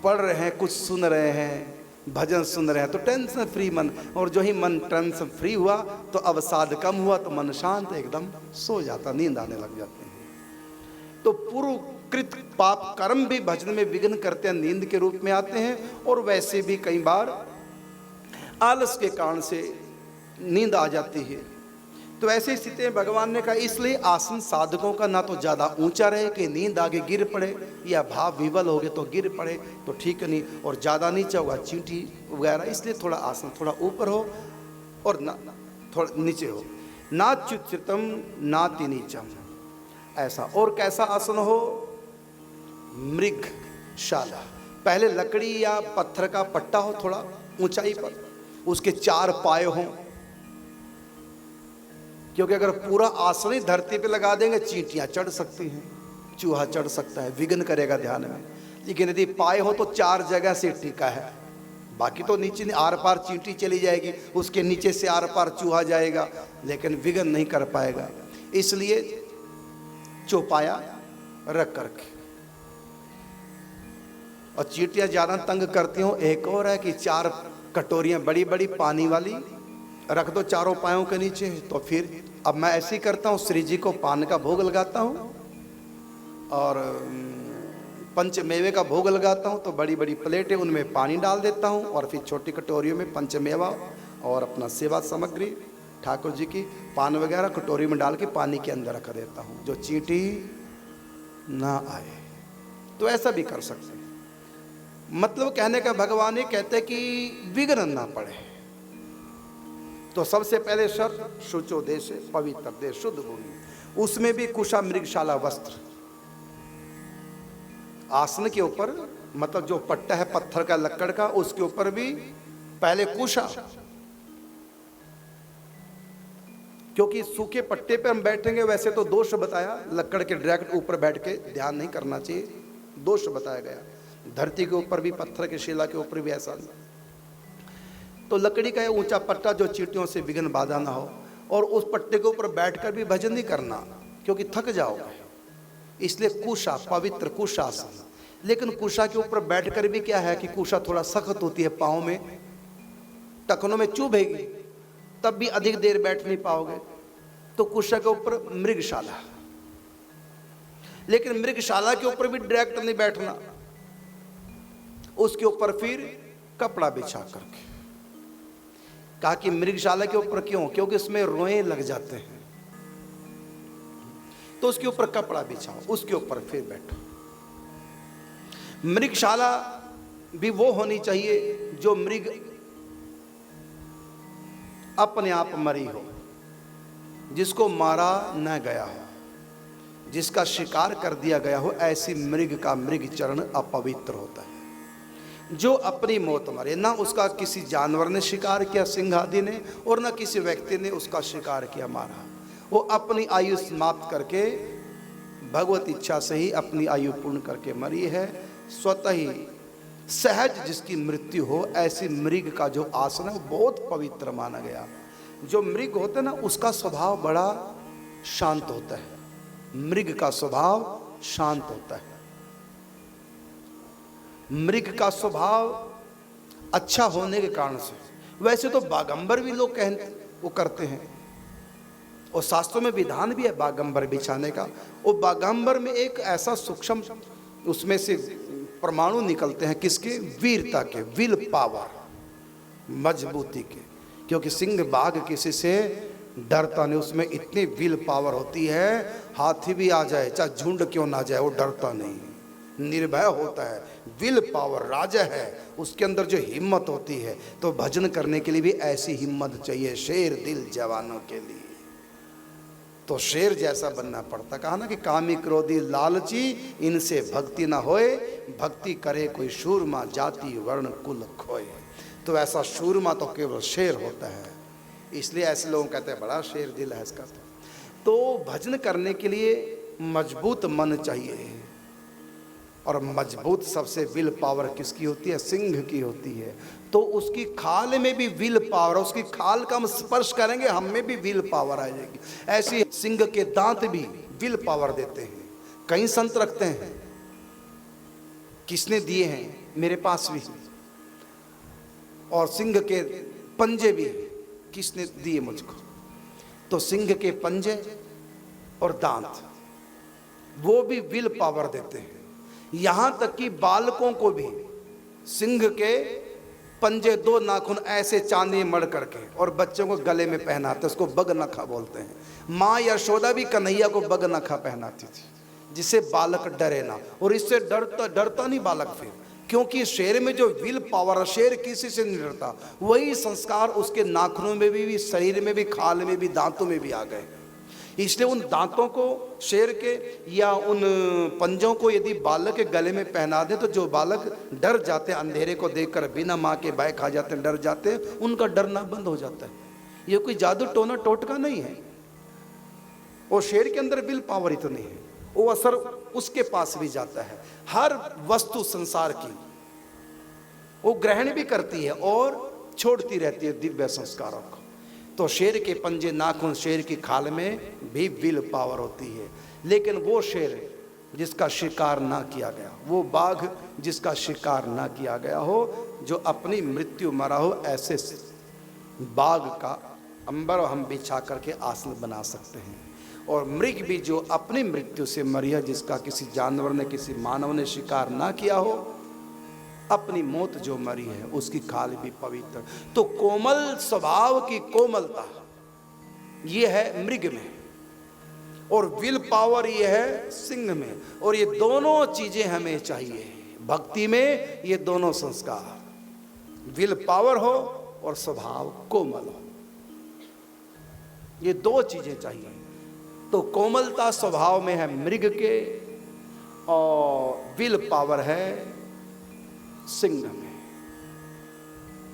पढ़ रहे हैं, कुछ सुन रहे हैं, भजन सुन रहे हैं तो टेंशन फ्री मन, और जो ही मन टेंशन फ्री हुआ तो अवसाद कम हुआ तो मन शांत, एकदम सो जाता, नींद आने लग जाते हैं। तो पूर्व कृत पाप कर्म भी भजन में विघ्न करते हैं, नींद के रूप में आते हैं। और वैसे भी कई बार आलस के कारण से नींद आ जाती है। तो ऐसी स्थिति में भगवान ने कहा इसलिए आसन साधकों का ना तो ज़्यादा ऊंचा रहे कि नींद आगे गिर पड़े, या भाव विवल हो गए तो गिर पड़े तो ठीक नहीं, और ज़्यादा नीचा होगा चींटी वगैरह, इसलिए थोड़ा आसन थोड़ा ऊपर हो और ना थोड़ा नीचे हो। नाच्युतम नाति नीचम, ऐसा। और कैसा आसन हो? मृगशाला। पहले लकड़ी या पत्थर का पट्टा हो थोड़ा ऊंचाई पर, उसके 4 पाए हों, क्योंकि अगर पूरा आसन ही धरती पे लगा देंगे चींटियां चढ़ सकती हैं, चूहा चढ़ सकता है, विघ्न करेगा ध्यान में। लेकिन यदि पाए हो तो 4 जगह से टिका है, बाकी तो नीचे आर पार चींटी चली जाएगी, उसके नीचे से आर पार चूहा जाएगा, लेकिन विघ्न नहीं कर पाएगा। इसलिए चौपाया रख करके, और चींटियां ज्यादा तंग करती हो। एक और है कि 4 कटोरियां बड़ी बड़ी पानी वाली रख दो चारों पायों के नीचे। तो फिर अब मैं ऐसे ही करता हूँ, श्री जी को पान का भोग लगाता हूँ और पंचमेवे का भोग लगाता हूँ। तो बड़ी बड़ी प्लेटें, उनमें पानी डाल देता हूँ और फिर छोटी कटोरियों में पंचमेवा और अपना सेवा सामग्री ठाकुर जी की पान वगैरह कटोरी में डाल के पानी के अंदर रख देता हूँ, जो चींटी ना आए। तो ऐसा भी कर सकते हैं। मतलब कहने का भगवान ये कहते कि विघ्न ना पड़े। तो सबसे पहले शर्त शुचो देश, पवित्र देश, शुद्ध भूमि, उसमें भी कुशा मृगशाला वस्त्र। आसन के ऊपर, मतलब जो पट्टा है पत्थर का लकड़ का, उसके ऊपर भी पहले कुशा, क्योंकि सूखे पट्टे पे हम बैठेंगे। वैसे तो दोष बताया, लकड़ के डायरेक्ट ऊपर बैठ के ध्यान नहीं करना चाहिए, दोष बताया गया। धरती के ऊपर भी, पत्थर के शिला के ऊपर भी ऐसा। तो लकड़ी का ऊंचा पट्टा जो चींटियों से विघ्न बाधा ना हो, और उस पट्टे के ऊपर बैठकर भी भजन नहीं करना, क्योंकि थक जाओगे। इसलिए कुशा, पवित्र कुशासन। लेकिन कुशा के ऊपर बैठकर भी क्या है कि कुशा थोड़ा सख्त होती है, पाँव में, टखनों में चुभेगी, तब भी अधिक देर बैठ नहीं पाओगे। तो कुशा के ऊपर मृगशाला। लेकिन मृगशाला के ऊपर भी डायरेक्ट नहीं बैठना, उसके ऊपर फिर कपड़ा बिछा करके। कहा कि मृगशाला के ऊपर क्यों? क्योंकि उसमें रोए लग जाते हैं, तो उसके ऊपर कपड़ा बिछाओ, उसके ऊपर फिर बैठो। मृगशाला भी वो होनी चाहिए जो मृग अपने आप मरी हो, जिसको मारा न गया हो, जिसका शिकार कर दिया गया हो। ऐसी मृग का मृग चरण अपवित्र होता है। जो अपनी मौत मरे, ना उसका किसी जानवर ने शिकार किया, सिंह आदि ने, और ना किसी व्यक्ति ने उसका शिकार किया, मारा। वो अपनी आयु समाप्त करके भगवत इच्छा से ही अपनी आयु पूर्ण करके मरी है। स्वतः ही सहज जिसकी मृत्यु हो, ऐसी मृग का जो आसन है वो बहुत पवित्र माना गया। जो मृग होता है ना, उसका स्वभाव बड़ा शांत होता है। मृग का स्वभाव शांत होता है। मृग का स्वभाव अच्छा होने के कारण से, वैसे तो बागंबर भी लोग वो करते हैं, और शास्त्रों में विधान भी है बागंबर बिछाने का। वो बागंबर में एक ऐसा सूक्ष्म उसमें से परमाणु निकलते हैं, किसके? वीरता के, विल पावर, मजबूती के। क्योंकि सिंह बाघ किसी से डरता नहीं, उसमें इतनी विल पावर होती है, हाथी भी आ जाए, चाहे झुंड क्यों ना जाए, वो डरता नहीं, निर्भय होता है। विल पावर राजा है, उसके अंदर जो हिम्मत होती है। तो भजन करने के लिए भी ऐसी हिम्मत चाहिए, शेर दिल जवानों के लिए। तो शेर जैसा बनना पड़ता। कहा ना कि कामी क्रोधी लालची, इनसे भक्ति ना होए, भक्ति करे कोई शूरमा, जाति वर्ण कुल खोए। तो ऐसा शूरमा तो केवल शेर होता है। इसलिए ऐसे लोग कहते हैं बड़ा शेर दिल है इसका। तो भजन करने के लिए मजबूत मन चाहिए, और मजबूत सबसे विल पावर किसकी होती है? सिंह की होती है। तो उसकी खाल में भी विल पावर, उसकी खाल का हम स्पर्श करेंगे, हम में भी विल पावर आ जाएगी। ऐसी सिंह के दांत भी विल पावर देते हैं। कई संत रखते हैं, किसने दिए हैं? मेरे पास भी। और सिंह के पंजे भी किसने दिए मुझको? तो सिंह के पंजे और दांत वो भी विल पावर देते हैं। यहां तक कि बालकों को भी सिंह के पंजे, 2 नाखून ऐसे चांदी मड़ करके, और बच्चों को गले में पहनाते, उसको बगनखा बोलते हैं। माँ यशोदा भी कन्हैया को बगनखा पहनाती थी, जिससे बालक डरे ना। और इससे डरता नहीं बालक फिर, क्योंकि शेर में जो विल पावर है, शेर किसी से नहीं डरता। वही संस्कार उसके नाखूनों में भी, शरीर में भी, खाल में भी, दांतों में भी आ गए। इसलिए उन दांतों को शेर के या उन पंजों को यदि बालक के गले में पहना दे तो जो बालक डर जाते हैं, अंधेरे को देखकर बिना माँ के बाय खा जाते हैं, डर जाते हैं, उनका डरना बंद हो जाता है। ये कोई जादू टोना टोटका नहीं है। और शेर के अंदर विल पावर इतनी है, वो असर उसके पास भी जाता है। हर वस्तु संसार की वो ग्रहण भी करती है और छोड़ती रहती है दिव्य संस्कारों को। तो शेर के पंजे, नाखून, शेर की खाल में भी विल पावर होती है। लेकिन वो शेर जिसका शिकार ना किया गया, वो बाघ जिसका शिकार ना किया गया हो, जो अपनी मृत्यु मरा हो, ऐसे बाघ का अंबर हम बिछा करके आसन बना सकते हैं। और मृग भी जो अपनी मृत्यु से मरी है, जिसका किसी जानवर ने, किसी मानव ने शिकार ना किया हो, अपनी मौत जो मरी है, उसकी खाल भी पवित्र। तो कोमल स्वभाव की कोमलता ये है मृग में, और विल पावर ये है सिंह में। और ये दोनों चीजें हमें चाहिए भक्ति में, ये दोनों संस्कार, विल पावर हो और स्वभाव कोमल हो, ये दो चीजें चाहिए। तो कोमलता स्वभाव में है मृग के, और विल पावर है सिंह में।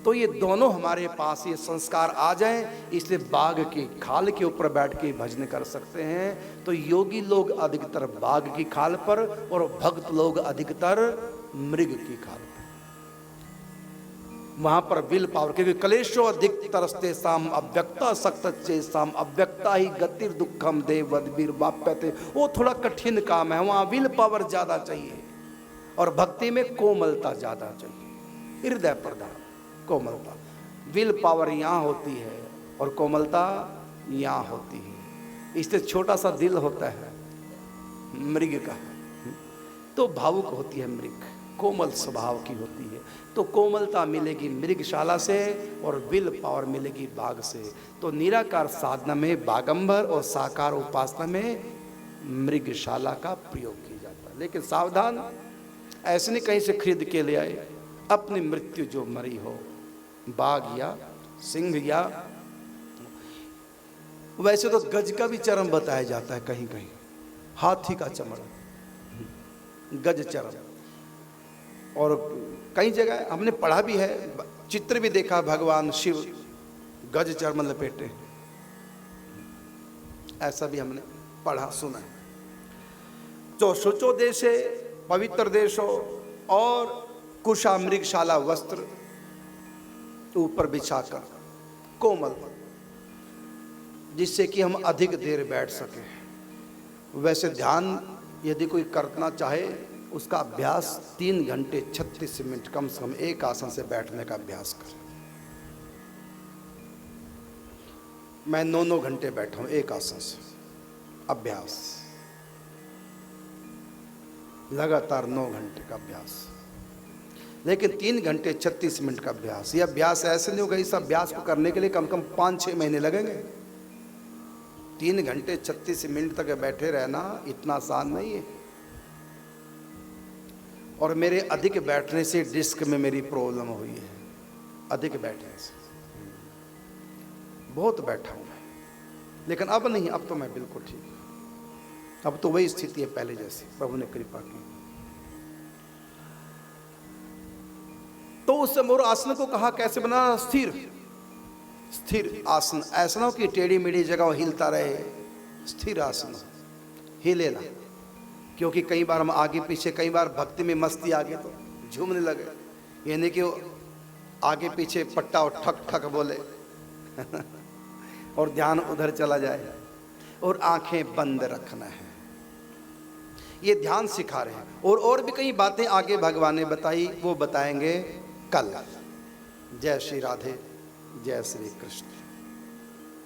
तो ये दोनों हमारे पास ये संस्कार आ जाएं, इसलिए बाघ की खाल के ऊपर बैठ के भजन कर सकते हैं। तो योगी लोग अधिकतर बाघ की खाल पर और भक्त लोग अधिकतर मृग की खाल पर, वहां पर विल पावर। क्योंकि कलेशो अधिक तरसते साम अव्यक्ता सक्त साम अव्यक्ता ही गतिर दुखम देव वदबीर वाप्यते, वो थोड़ा कठिन काम है, वहां विल पावर ज्यादा चाहिए। और भक्ति में कोमलता ज्यादा चाहिए, हृदय प्रधान कोमलता। विल पावर यहाँ होती है और कोमलता यहाँ होती है। इससे छोटा सा दिल होता है मृग का, तो भावुक होती है मृग, कोमल स्वभाव की होती है। तो कोमलता मिलेगी मृगशाला से और विल पावर मिलेगी बाघ से। तो निराकार साधना में बागंबर और साकार उपासना में मृगशाला का प्रयोग किया जाता है। लेकिन सावधान, ऐसे नहीं कहीं से खरीद के ले आए, अपनी मृत्यु जो मरी हो, बाघ या सिंह या, वैसे तो गज का भी चरम बताया जाता है कहीं कहीं, हाथी का चमड़ा, गज चरम। और कई जगह हमने पढ़ा भी है, चित्र भी देखा, भगवान शिव गज चर्म लपेटे, ऐसा भी हमने पढ़ा सुना है। जो शुचो देशे, पवित्र देश हो, और कुशा मृगशाला वस्त्र ऊपर बिछाकर कोमल, जिससे कि हम अधिक देर बैठ सके। वैसे ध्यान यदि कोई करना चाहे, उसका अभ्यास 3 घंटे 36 मिनट कम से कम एक आसन से बैठने का अभ्यास करें। मैं 9 घंटे बैठा हूं एक आसन से, अभ्यास लगातार 9 घंटे का अभ्यास। लेकिन 3 घंटे 36 मिनट का अभ्यास, यह अभ्यास ऐसे नहीं होगा, इस अभ्यास को करने के लिए कम से कम 5-6 महीने लगेंगे। 3 घंटे 36 मिनट तक बैठे रहना इतना आसान नहीं है। और मेरे अधिक बैठने से डिस्क में मेरी प्रॉब्लम हुई है, अधिक बैठने से बहुत बैठा हूं मैं। लेकिन अब नहीं, अब तो मैं बिल्कुल ठीक हूं। अब तो वही स्थिति है पहले जैसी, प्रभु ने कृपा की। तो उस मोर आसन को कहा कैसे बना, स्थिर स्थिर आसन। ऐसा ना कि टेढ़ी मेढ़ी जगह हिलता रहे, स्थिर आसन, हिले ना। क्योंकि कई बार हम आगे पीछे, कई बार भक्ति में मस्ती आ गई तो झूमने लगे, यानी कि आगे पीछे पट्टा और ठक ठक बोले और ध्यान उधर चला जाए। और आंखें बंद रखना है, ये ध्यान सिखा रहे हैं। और भी कई बातें आगे भगवान ने बताई, वो बताएंगे कल। जय श्री राधे, जय श्री कृष्ण।